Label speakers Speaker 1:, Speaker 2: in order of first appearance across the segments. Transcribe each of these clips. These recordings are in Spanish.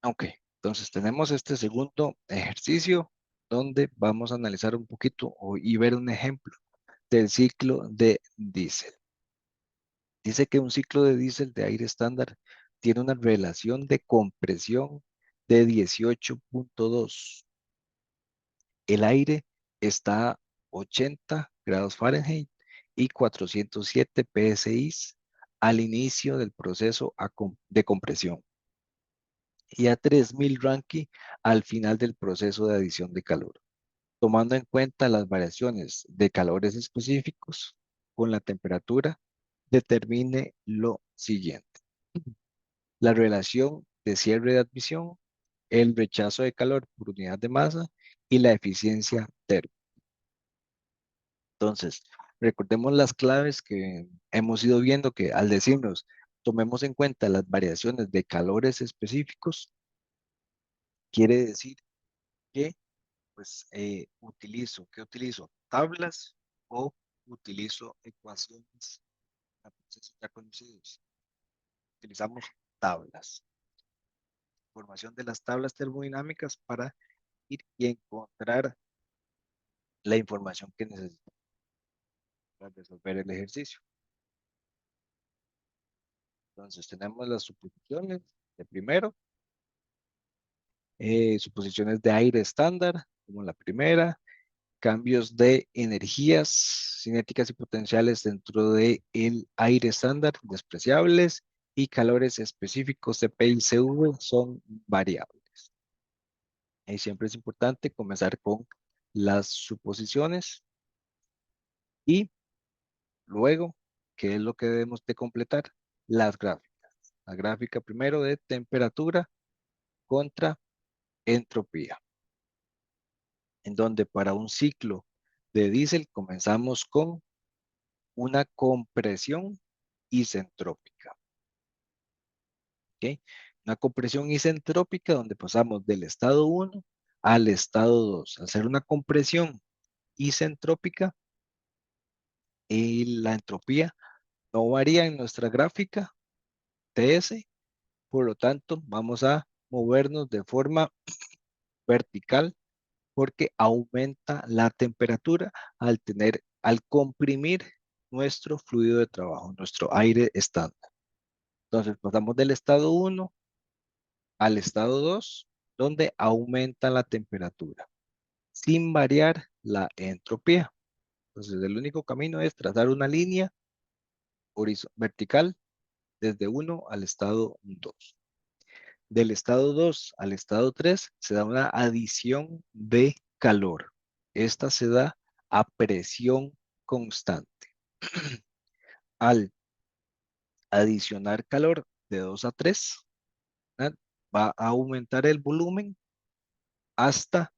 Speaker 1: Ok, entonces tenemos este segundo ejercicio donde vamos a analizar un poquito y ver un ejemplo del ciclo de diésel. Dice que un ciclo de diésel de aire estándar tiene una relación de compresión de 18.2. El aire está a 80 grados Fahrenheit y 407 psi al inicio del proceso de compresión y a 3000 Rankine al final del proceso de adición de calor. Tomando en cuenta las variaciones de calores específicos con la temperatura, determine lo siguiente: la relación de cierre de admisión, el rechazo de calor por unidad de masa y la eficiencia térmica. Entonces, recordemos las claves que hemos ido viendo, que al decirnos tomemos en cuenta las variaciones de calores específicos, quiere decir que pues ¿qué utilizo? Tablas o utilizo ecuaciones a procesos ya conocidos. Utilizamos tablas. Información de las tablas termodinámicas para ir y encontrar la información que necesitamos para resolver el ejercicio. Entonces tenemos las suposiciones de primero, suposiciones de aire estándar, como la primera, cambios de energías cinéticas y potenciales dentro del aire estándar despreciables y calores específicos de P y CV son variables. Y siempre es importante comenzar con las suposiciones y luego, ¿qué es lo que debemos de completar? Las gráficas. La gráfica primero de temperatura contra entropía, en donde para un ciclo de diésel comenzamos con una compresión isentrópica. ¿Ok? Una compresión isentrópica donde pasamos del estado 1 al estado 2. Al hacer una compresión isentrópica, y la entropía no varía en nuestra gráfica TS, por lo tanto vamos a movernos de forma vertical porque aumenta la temperatura al comprimir nuestro fluido de trabajo, nuestro aire estándar. Entonces pasamos del estado 1 al estado 2, donde aumenta la temperatura, sin variar la entropía. Entonces el único camino es trazar una línea vertical desde 1 al estado 2. Del estado 2 al estado 3 se da una adición de calor. Esta se da a presión constante. Al adicionar calor de 2 a 3, ¿verdad?, va a aumentar el volumen hasta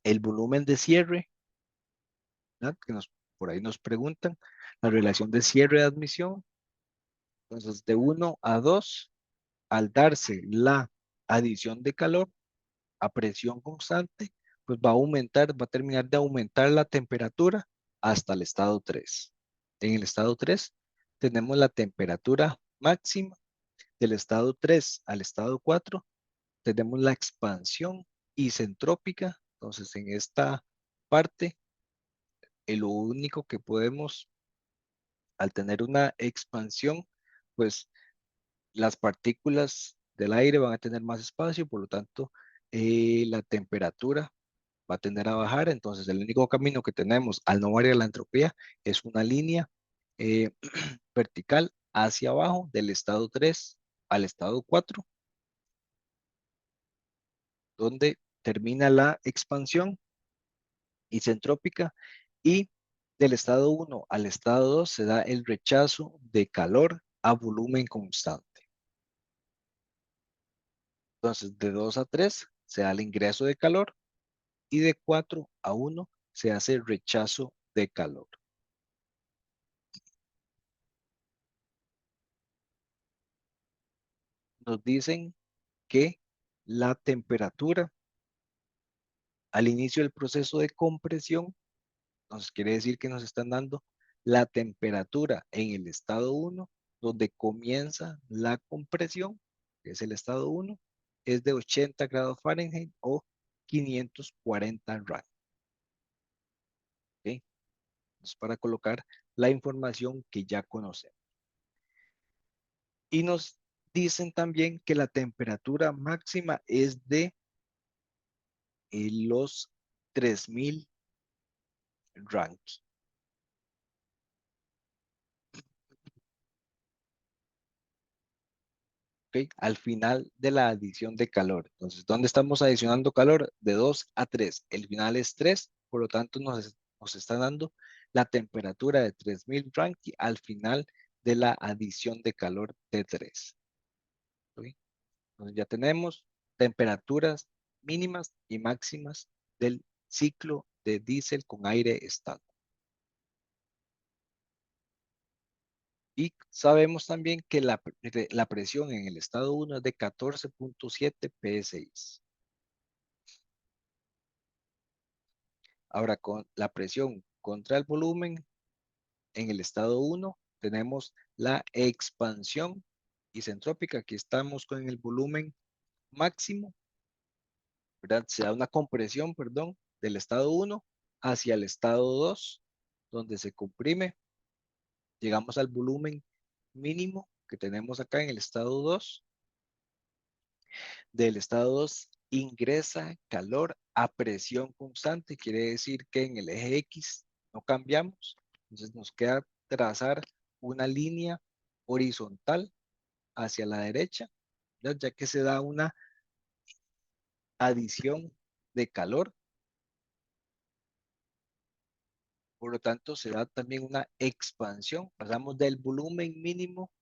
Speaker 1: el volumen de cierre, ¿verdad?, que por ahí nos preguntan, la relación de cierre de admisión. Entonces, de 1 a 2, al darse la adición de calor a presión constante, pues va a terminar de aumentar la temperatura hasta el estado 3. En el estado 3 tenemos la temperatura máxima. Del estado 3 al estado 4 tenemos la expansión isentrópica. Entonces, en esta parte, lo único que podemos, al tener una expansión, pues las partículas del aire van a tener más espacio, por lo tanto, la temperatura va a tender a bajar. Entonces, el único camino que tenemos al no variar la entropía es una línea eh, vertical hacia abajo del estado 3 al estado 4, donde termina la expansión isentrópica, y del estado 1 al estado 2 se da el rechazo de calor a volumen constante. Entonces, de 2 a 3 se da el ingreso de calor y de 4 a 1 se hace el rechazo de calor. Nos dicen que la temperatura al inicio del proceso de compresión, nos quiere decir que nos están dando la temperatura en el estado 1, donde comienza la compresión, que es el estado 1, es de 80 grados Fahrenheit o 540 Rad. ¿Ok? Es para colocar la información que ya conocemos. Y nos dicen también que la temperatura máxima es de los 3000 Rankine. ¿Ok? Al final de la adición de calor. Entonces, ¿dónde estamos adicionando calor? De 2 a 3. El final es 3, por lo tanto nos está dando la temperatura de 3000 Rankine al final de la adición de calor de 3. ¿Ok? Entonces ya tenemos temperaturas mínimas y máximas del ciclo de diésel con aire estándar. Y sabemos también que la presión en el estado 1 es de 14.7 psi. Ahora, con la presión contra el volumen en el estado 1 tenemos la expansión isentrópica. Aquí estamos con el volumen máximo, ¿verdad? Se da una compresión, perdón, del estado 1 hacia el estado 2, donde se comprime. Llegamos al volumen mínimo que tenemos acá en el estado 2. Del estado 2 ingresa calor a presión constante, quiere decir que en el eje X no cambiamos, entonces nos queda trazar una línea horizontal hacia la derecha, ya que se da una adición de calor, por lo tanto se da también una expansión, pasamos del volumen mínimo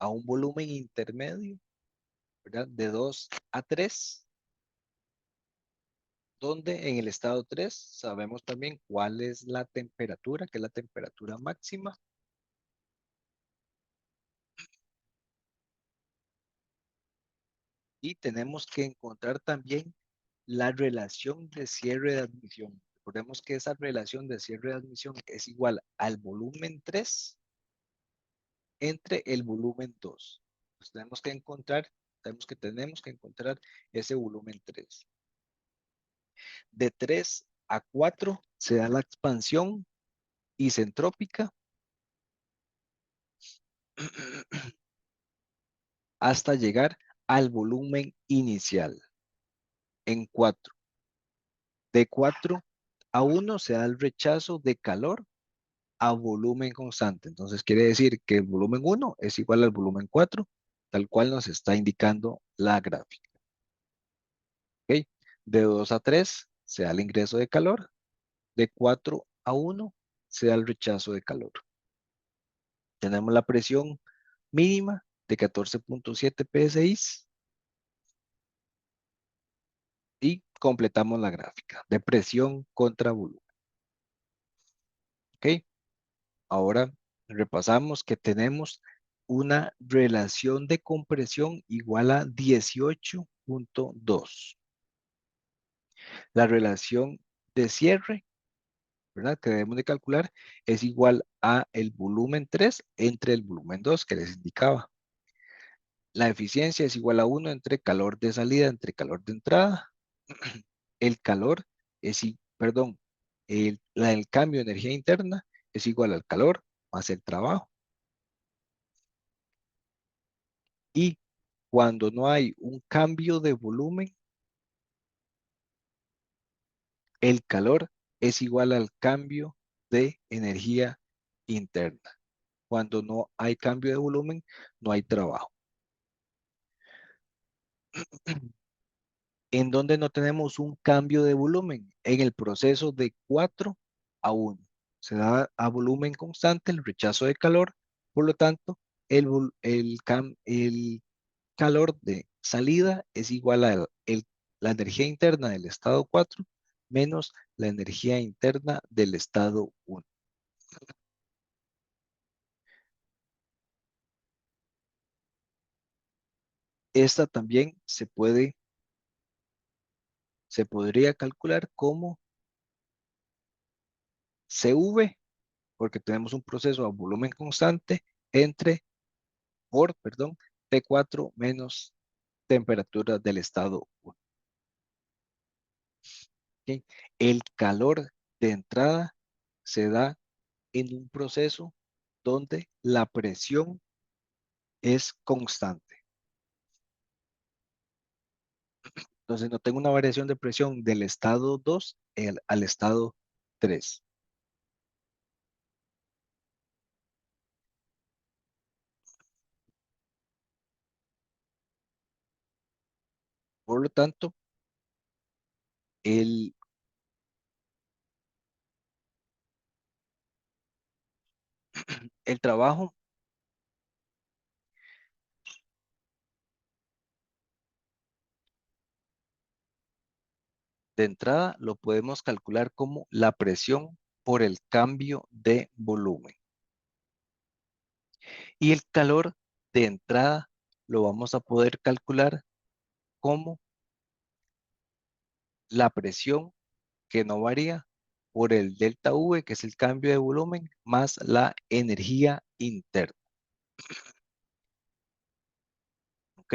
Speaker 1: a un volumen intermedio, ¿verdad? De 2 a 3, donde en el estado 3 sabemos también cuál es la temperatura, que es la temperatura máxima. Y tenemos que encontrar también la relación de cierre de admisión. Recordemos que esa relación de cierre de admisión es igual al volumen 3 entre el volumen 2. Pues tenemos que encontrar ese volumen 3. De 3 a 4 se da la expansión isentrópica hasta llegar al volumen inicial en 4. De 4 a 1 se da el rechazo de calor a volumen constante. Entonces quiere decir que el volumen 1 es igual al volumen 4, tal cual nos está indicando la gráfica. ¿Ok? De 2 a 3 se da el ingreso de calor. De 4 a 1 se da el rechazo de calor. Tenemos la presión mínima de 14.7 psi y completamos la gráfica de presión contra volumen. ¿Ok? Ahora repasamos que tenemos una relación de compresión igual a 18.2. La relación de cierre, ¿verdad? Que debemos de calcular es igual a el volumen 3 entre el volumen 2 que les indicaba. La eficiencia es igual a 1 entre calor de salida entre calor de entrada. El calor perdón, el cambio de energía interna es igual al calor más el trabajo. Y cuando no hay un cambio de volumen, el calor es igual al cambio de energía interna. Cuando no hay cambio de volumen, no hay trabajo. ¿En donde no tenemos un cambio de volumen? En el proceso de 4 a 1. Se da a volumen constante el rechazo de calor, por lo tanto, el calor de salida es igual a la energía interna del estado 4 menos la energía interna del estado 1. Esta también se podría calcular como CV, porque tenemos un proceso a volumen constante perdón, P4 menos temperatura del estado 1. ¿Ok? El calor de entrada se da en un proceso donde la presión es constante. Entonces no tengo una variación de presión del estado 2 al estado 3. Por lo tanto, el, el trabajo de entrada lo podemos calcular como la presión por el cambio de volumen. Y el calor de entrada lo vamos a poder calcular como la presión que no varía por el delta V, que es el cambio de volumen, más la energía interna. ¿Ok?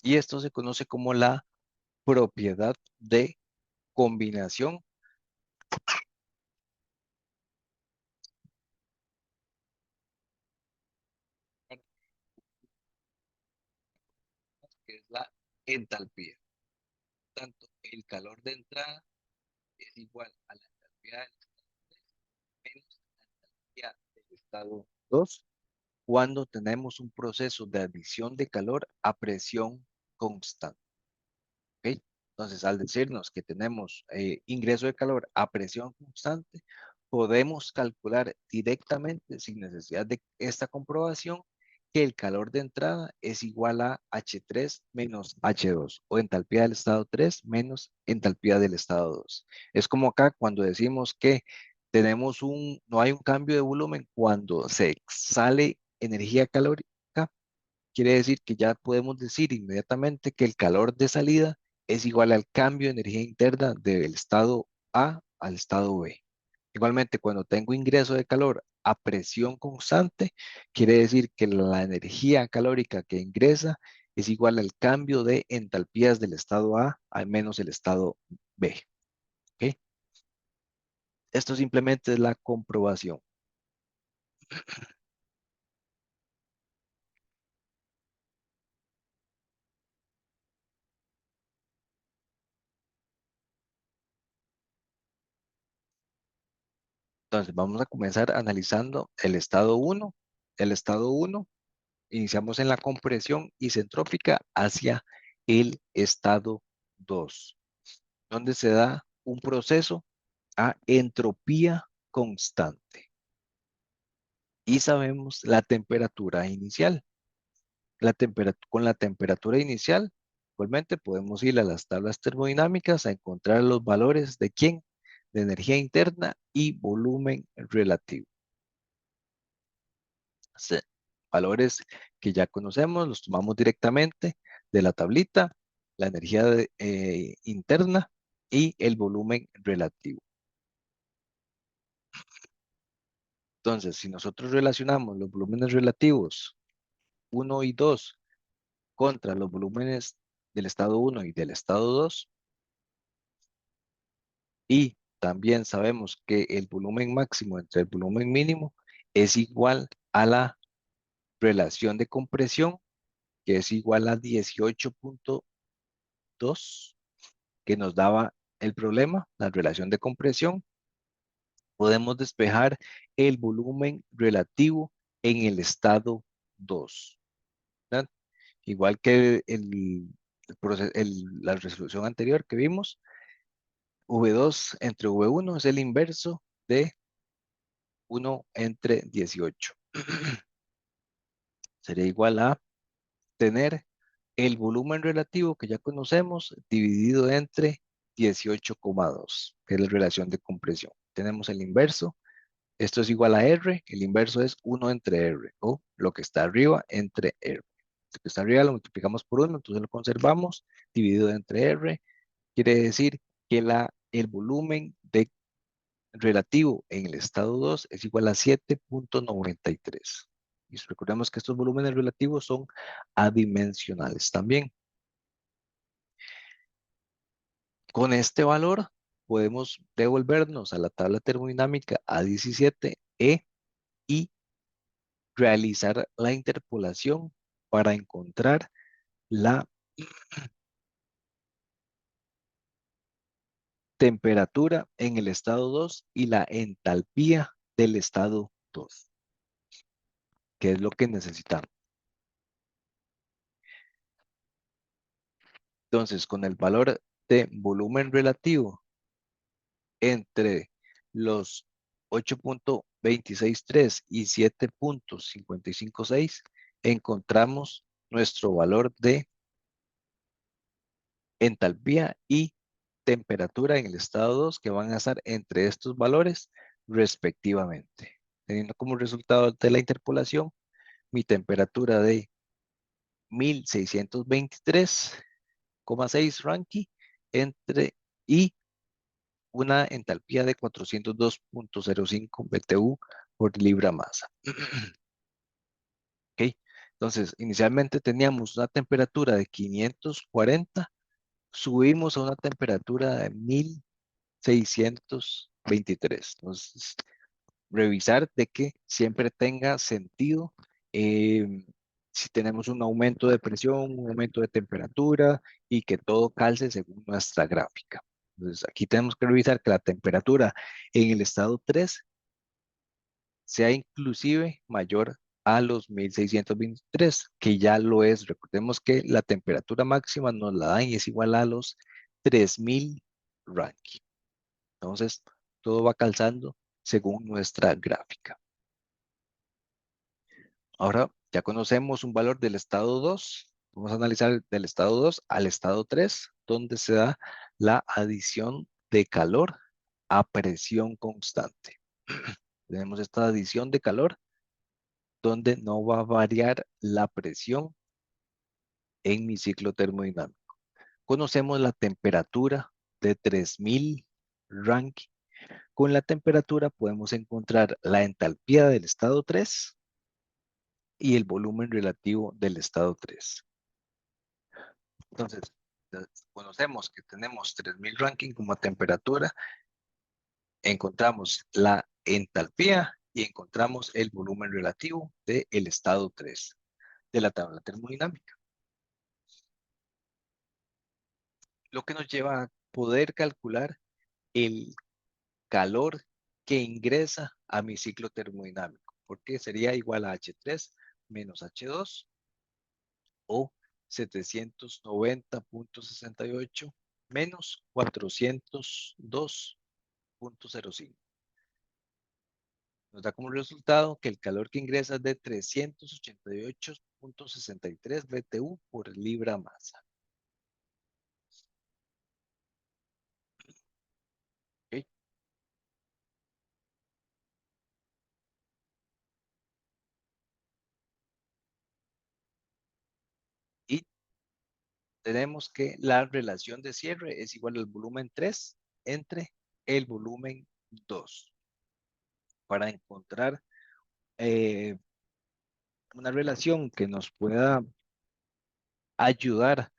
Speaker 1: Y esto se conoce como la propiedad de combinación, que es la entalpía. Tanto el calor de entrada es igual a la entalpía del menos la entalpía del estado 2 cuando tenemos un proceso de adición de calor a presión constante. ¿Ok? Entonces, al decirnos que tenemos ingreso de calor a presión constante, podemos calcular directamente, sin necesidad de esta comprobación, que el calor de entrada es igual a H3 menos H2, o entalpía del estado 3 menos entalpía del estado 2. Es como acá cuando decimos que no hay un cambio de volumen cuando se sale energía calórica. Quiere decir que ya podemos decir inmediatamente que el calor de salida es igual al cambio de energía interna del estado A al estado B. Igualmente, cuando tengo ingreso de calor a presión constante, quiere decir que la energía calórica que ingresa es igual al cambio de entalpías del estado A al menos el estado B. ¿Ok? Esto simplemente es la comprobación. Entonces, vamos a comenzar analizando el estado 1. El estado 1 iniciamos en la compresión isentrópica hacia el estado 2, donde se da un proceso a entropía constante. Y sabemos la temperatura inicial. Con la temperatura inicial, igualmente podemos ir a las tablas termodinámicas a encontrar los valores de quién, de energía interna y volumen relativo. Se- Valores que ya conocemos, los tomamos directamente de la tablita, la energía interna y el volumen relativo. Entonces, si nosotros relacionamos los volúmenes relativos 1 y 2 contra los volúmenes del estado 1 y del estado 2, y también sabemos que el volumen máximo entre el volumen mínimo es igual a la relación de compresión, que es igual a 18.2 que nos daba el problema, la relación de compresión, podemos despejar el volumen relativo en el estado 2, ¿verdad? Igual que la resolución anterior que vimos, V2 entre V1 es el inverso de 1 entre 18. Sería igual a tener el volumen relativo que ya conocemos dividido entre 18,2, que es la relación de compresión. Tenemos el inverso. Esto es igual a R, el inverso es 1 entre R, o lo que está arriba entre R. Lo que está arriba lo multiplicamos por 1, entonces lo conservamos, dividido entre R, Quiere decir que el volumen relativo en el estado 2 es igual a 7,93. Y recordemos que estos volúmenes relativos son adimensionales también. Con este valor podemos devolvernos a la tabla termodinámica A17E y realizar la interpolación para encontrar la temperatura en el estado 2 y la entalpía del estado 2, que es lo que necesitamos. Entonces, con el valor de volumen relativo entre los 8,263 y 7,556, encontramos nuestro valor de entalpía y temperatura en el estado 2 que van a estar entre estos valores respectivamente. Teniendo como resultado de la interpolación mi temperatura de 1623,6 Rankine y una entalpía de 402,05 BTU por libra masa. ¿Ok? Entonces, inicialmente teníamos una temperatura de 540, subimos a una temperatura de 1623. Entonces, revisar de que siempre tenga sentido si tenemos un aumento de presión, un aumento de temperatura y que todo calce según nuestra gráfica. Entonces, aquí tenemos que revisar que la temperatura en el estado 3 sea inclusive mayor a los 1623, que ya lo es. Recordemos que la temperatura máxima nos la dan y es igual a los 3000 Rankine. Entonces, todo va calzando según nuestra gráfica. Ahora ya conocemos un valor del estado 2. Vamos a analizar del estado 2 al estado 3, donde se da la adición de calor a presión constante. Tenemos esta adición de calor donde no va a variar la presión en mi ciclo termodinámico. Conocemos la temperatura de 3000 Rankine. Con la temperatura podemos encontrar la entalpía del estado 3 y el volumen relativo del estado 3. Entonces, conocemos que tenemos 3000 Rankine como temperatura, encontramos la entalpía y encontramos el volumen relativo del estado 3 de la tabla termodinámica. Lo que nos lleva a poder calcular el calor que ingresa a mi ciclo termodinámico, porque sería igual a H3 menos H2 o 790,68 menos 402,05. Nos da como resultado que el calor que ingresa es de 388,63 BTU por libra masa. ¿Okay? Y tenemos que la relación de cierre es igual al volumen 3 entre el volumen 2. Para encontrar eh, una relación que nos pueda ayudar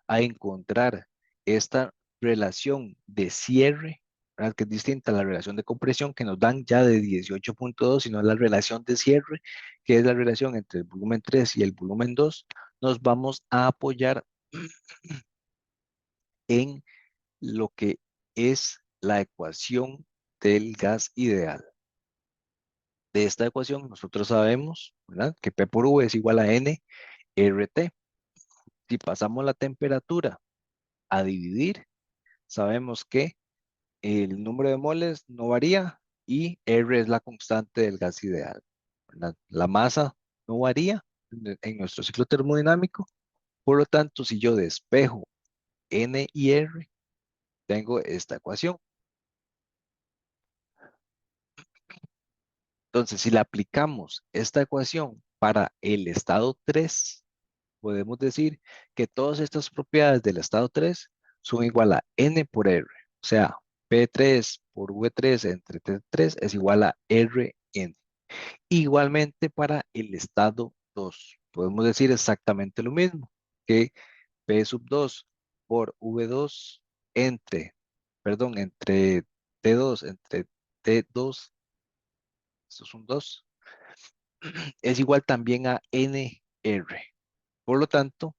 Speaker 1: a encontrar esta relación de cierre, ¿verdad? Que es distinta a la relación de compresión que nos dan ya de 18,2, sino la relación de cierre, que es la relación entre el volumen 3 y el volumen 2, nos vamos a apoyar en lo que es la ecuación del gas ideal. De esta ecuación nosotros sabemos, ¿verdad?, que P por V es igual a N RT. Si pasamos la temperatura a dividir, sabemos que el número de moles no varía y R es la constante del gas ideal, ¿verdad? La masa no varía en nuestro ciclo termodinámico, por lo tanto, si yo despejo N y R, tengo esta ecuación. Entonces, si le aplicamos esta ecuación para el estado 3, podemos decir que todas estas propiedades del estado 3 son igual a N por R. O sea, P3 por V3 entre T3 es igual a Rn. Igualmente para el estado 2. Podemos decir exactamente lo mismo, que P sub 2 por V2 entre, perdón, entre T2, entre T2, esto es un 2, es igual también a NR. Por lo tanto,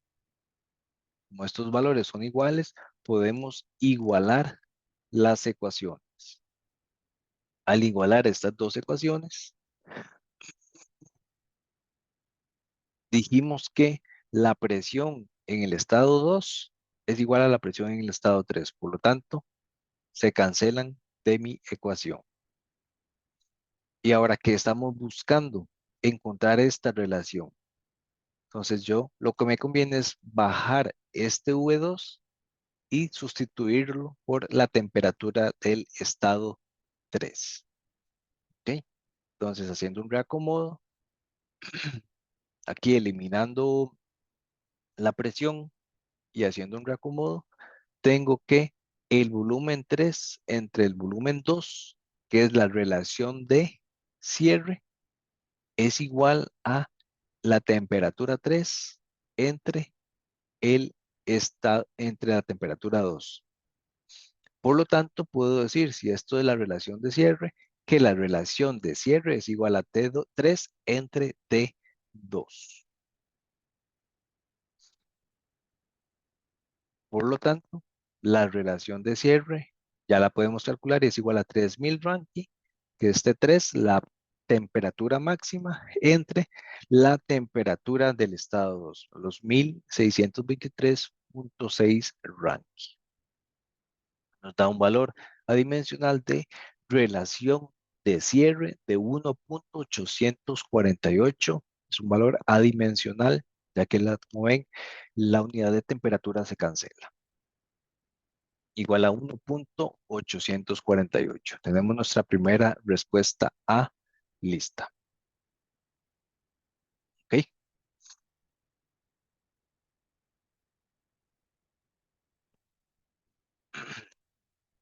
Speaker 1: como estos valores son iguales, podemos igualar las ecuaciones. Al igualar estas dos ecuaciones, dijimos que la presión en el estado 2 es igual a la presión en el estado 3. Por lo tanto, se cancelan de mi ecuación. Y ahora que estamos buscando encontrar esta relación, entonces yo lo que me conviene es bajar este V2 y sustituirlo por la temperatura del estado 3. ¿Ok? Entonces, haciendo un reacomodo, aquí eliminando la presión y haciendo un reacomodo, tengo que el volumen 3 entre el volumen 2, que es la relación de cierre, es igual a la temperatura 3 entre entre la temperatura 2. Por lo tanto, puedo decir, si esto es la relación de cierre, que la relación de cierre es igual a T3 entre T2. Por lo tanto, la relación de cierre ya la podemos calcular y es igual a 3000 Rankine, que es T3, la temperatura máxima entre la temperatura del estado 2, los 1623.6 Rankine. Nos da un valor adimensional de relación de cierre de 1.848. Es un valor adimensional, ya que como ven, la unidad de temperatura se cancela. Igual a 1.848. Tenemos nuestra primera respuesta A lista. ¿Ok?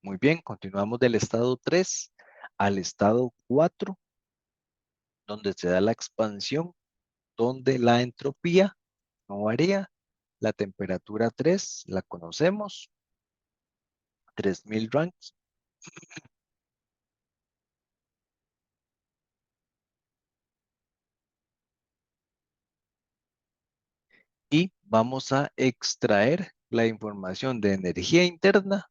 Speaker 1: Muy bien, continuamos del estado 3 al estado 4, donde se da la expansión, donde la entropía no varía. La temperatura 3 la conocemos, 3000 Rankine. Y vamos a extraer la información de energía interna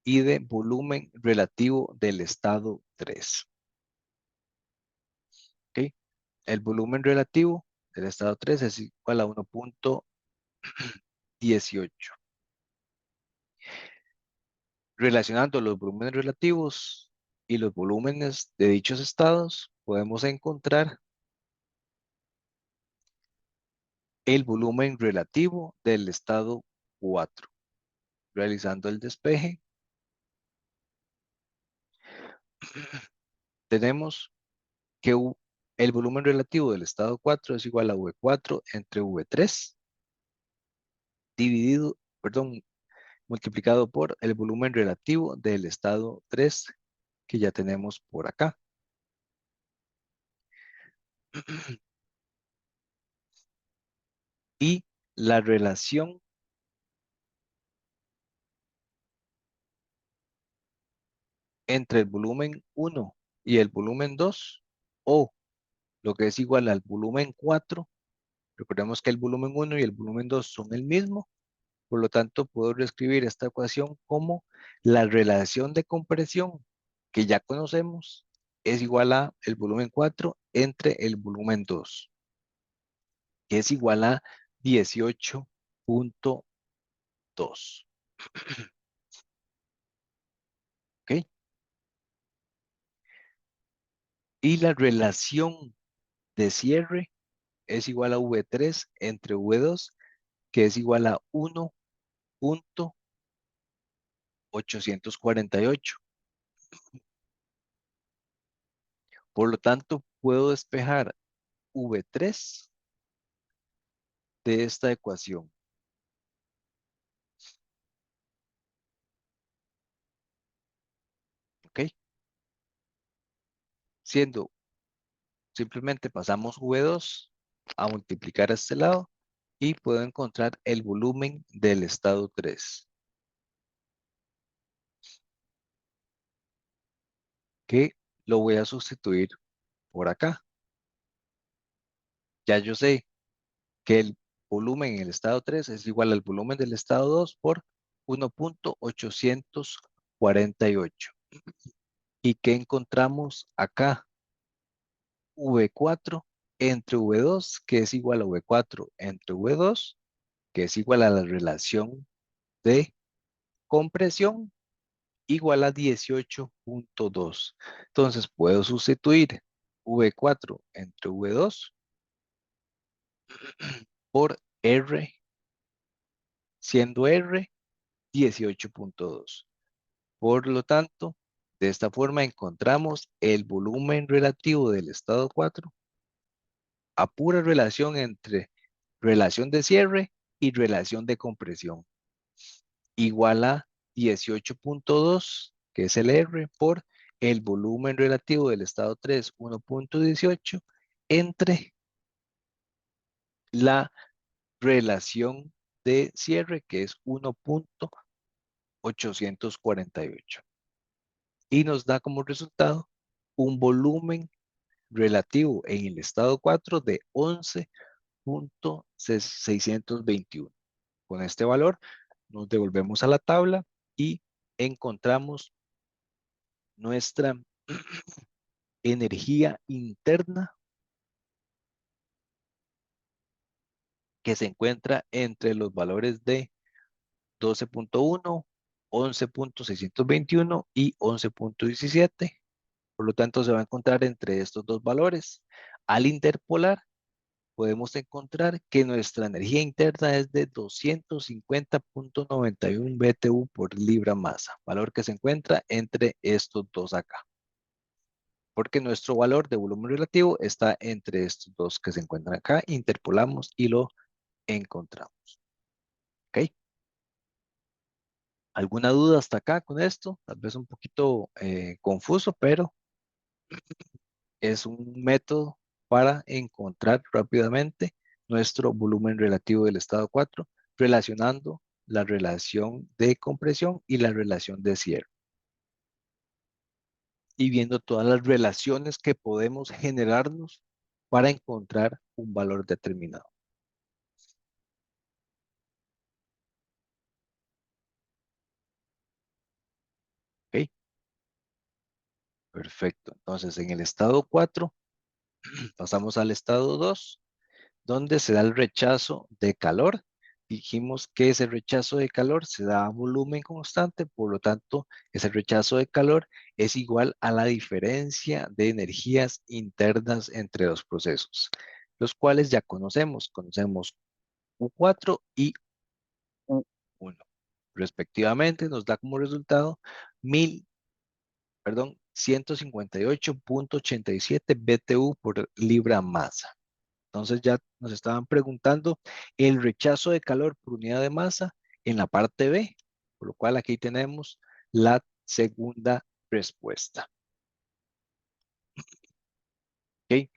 Speaker 1: y de volumen relativo del estado 3. ¿Ok? El volumen relativo del estado 3 es igual a 1.18. Relacionando los volúmenes relativos y los volúmenes de dichos estados, podemos encontrar el volumen relativo del estado 4. Realizando el despeje, tenemos que el volumen relativo del estado 4 es igual a V4 entre V3 dividido, perdón, multiplicado por el volumen relativo del estado 3 que ya tenemos por acá. Y la relación entre el volumen 1 y el volumen 2, o lo que es igual al volumen 4, recordemos que el volumen 1 y el volumen 2 son el mismo, por lo tanto puedo reescribir esta ecuación como la relación de compresión que ya conocemos es igual a el volumen 4 entre el volumen 2, que es igual a 18.2. ¿Ok? Y la relación de cierre es igual a V3 entre V2, que es igual a 1.848. Por lo tanto, puedo despejar V3 de esta ecuación. siendo simplemente pasamos V2 a multiplicar a este lado y puedo encontrar el volumen del estado 3, que lo voy a sustituir por acá. Ya yo sé que el volumen en el estado 3 es igual al volumen del estado 2 por 1.848. ¿Y qué encontramos acá? V4 entre V2, que es igual a V4 entre V2, que es igual a la relación de compresión, igual a 18.2. Entonces puedo sustituir V4 entre V2 por R, siendo R 18.2. Por lo tanto, de esta forma encontramos el volumen relativo del estado 4 a pura relación entre relación de cierre y relación de compresión, igual a 18.2, que es el R, por el volumen relativo del estado 3, 1.18, entre la relación de cierre, que es 1.848. Y nos da como resultado un volumen relativo en el estado 4 de 11.621. Con este valor nos devolvemos a la tabla y encontramos nuestra energía interna, que se encuentra entre los valores de 12.1, 11.621 y 11.17. Por lo tanto, se va a encontrar entre estos dos valores. Al interpolar, podemos encontrar que nuestra energía interna es de 250.91 BTU por libra masa, valor que se encuentra entre estos dos acá, porque nuestro valor de volumen relativo está entre estos dos que se encuentran acá. Interpolamos y lo encontramos. ¿Ok? ¿Alguna duda hasta acá con esto? Tal vez un poquito confuso, pero es un método para encontrar rápidamente nuestro volumen relativo del estado 4, relacionando la relación de compresión y la relación de cierre, y viendo todas las relaciones que podemos generarnos para encontrar un valor determinado. ¿Ok? Perfecto. Entonces, en el estado 4 pasamos al estado 2, donde se da el rechazo de calor. Dijimos que ese rechazo de calor se da a volumen constante, por lo tanto, ese rechazo de calor es igual a la diferencia de energías internas entre dos procesos, los cuales ya conocemos. Conocemos U4 y U1. Respectivamente, nos da como resultado 158.87 BTU por libra masa. Entonces ya nos estaban preguntando el rechazo de calor por unidad de masa en la parte B, por lo cual aquí tenemos la segunda respuesta. ¿Ok?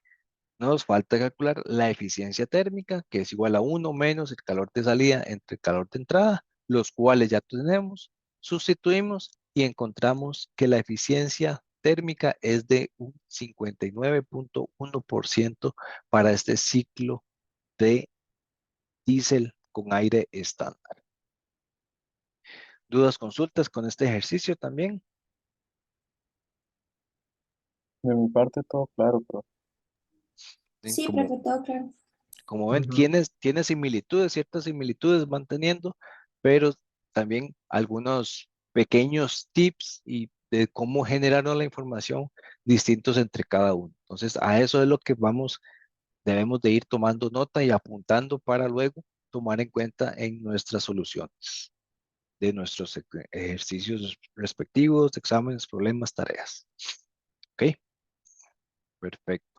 Speaker 1: Nos falta calcular la eficiencia térmica, que es igual a 1 menos el calor de salida entre el calor de entrada, los cuales ya tenemos. Sustituimos y encontramos que la eficiencia térmica es de un 59.1% para este ciclo de diésel con aire estándar. ¿Dudas, consultas con este ejercicio también?
Speaker 2: De mi parte todo claro, pero
Speaker 1: Sí,
Speaker 3: Sí,
Speaker 1: como,
Speaker 3: profe, todo claro.
Speaker 1: como ven,
Speaker 2: ujú.
Speaker 1: tiene similitudes, ciertas similitudes van teniendo, pero también algunos pequeños tips y de cómo generaron la información distintos entre cada uno. Entonces, a eso es lo que debemos de ir tomando nota y apuntando para luego tomar en cuenta en nuestras soluciones de nuestros ejercicios respectivos, exámenes, problemas, tareas. ¿Ok? Perfecto.